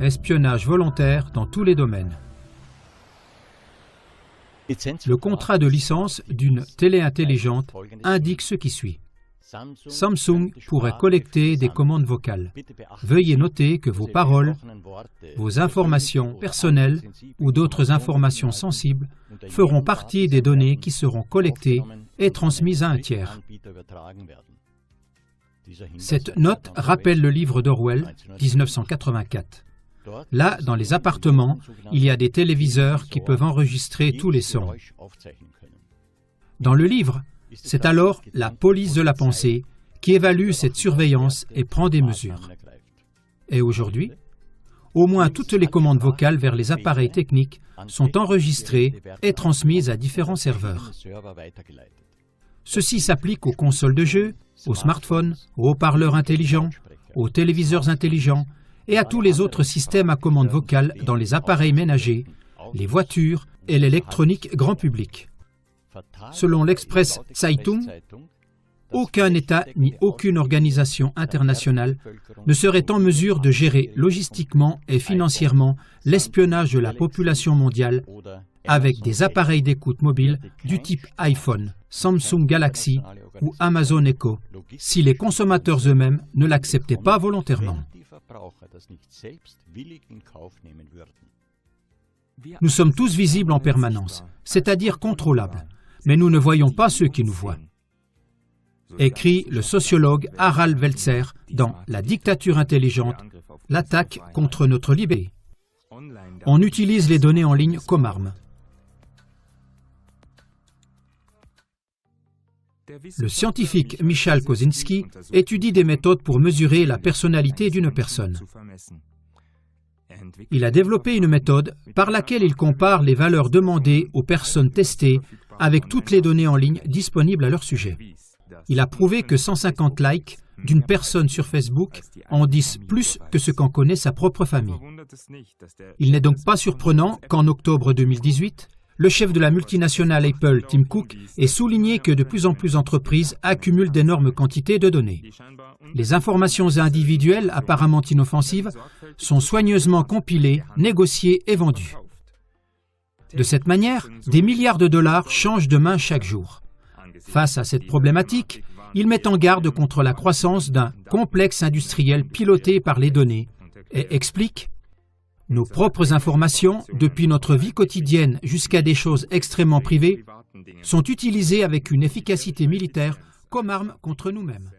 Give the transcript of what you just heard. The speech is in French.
Espionnage volontaire dans tous les domaines. Le contrat de licence d'une télé intelligente indique ce qui suit. Samsung pourrait collecter des commandes vocales. Veuillez noter que vos paroles, vos informations personnelles ou d'autres informations sensibles feront partie des données qui seront collectées et transmises à un tiers. Cette note rappelle le livre d'Orwell, 1984. Là, dans les appartements, il y a des téléviseurs qui peuvent enregistrer tous les sons. Dans le livre, c'est alors la police de la pensée qui évalue cette surveillance et prend des mesures. Et aujourd'hui, au moins toutes les commandes vocales vers les appareils techniques sont enregistrées et transmises à différents serveurs. Ceci s'applique aux consoles de jeux, aux smartphones, aux haut-parleurs intelligents, aux téléviseurs intelligents et à tous les autres systèmes à commande vocale dans les appareils ménagers, les voitures et l'électronique grand public. Selon l'Express Zeitung, aucun État ni aucune organisation internationale ne serait en mesure de gérer logistiquement et financièrement l'espionnage de la population mondiale avec des appareils d'écoute mobile du type iPhone, Samsung Galaxy ou Amazon Echo, si les consommateurs eux-mêmes ne l'acceptaient pas volontairement. Nous sommes tous visibles en permanence, c'est-à-dire contrôlables, mais nous ne voyons pas ceux qui nous voient. Écrit le sociologue Harald Welzer dans La dictature intelligente, l'attaque contre notre liberté. On utilise les données en ligne comme arme. Le scientifique Michal Kosinski étudie des méthodes pour mesurer la personnalité d'une personne. Il a développé une méthode par laquelle il compare les valeurs demandées aux personnes testées avec toutes les données en ligne disponibles à leur sujet. Il a prouvé que 150 likes d'une personne sur Facebook en disent plus que ce qu'en connaît sa propre famille. Il n'est donc pas surprenant qu'en octobre 2018, le chef de la multinationale Apple, Tim Cook, ait souligné que de plus en plus d'entreprises accumulent d'énormes quantités de données. Les informations individuelles apparemment inoffensives sont soigneusement compilées, négociées et vendues. De cette manière, des milliards de dollars changent de main chaque jour. Face à cette problématique, il met en garde contre la croissance d'un complexe industriel piloté par les données et explique « Nos propres informations, depuis notre vie quotidienne jusqu'à des choses extrêmement privées, sont utilisées avec une efficacité militaire comme arme contre nous-mêmes. »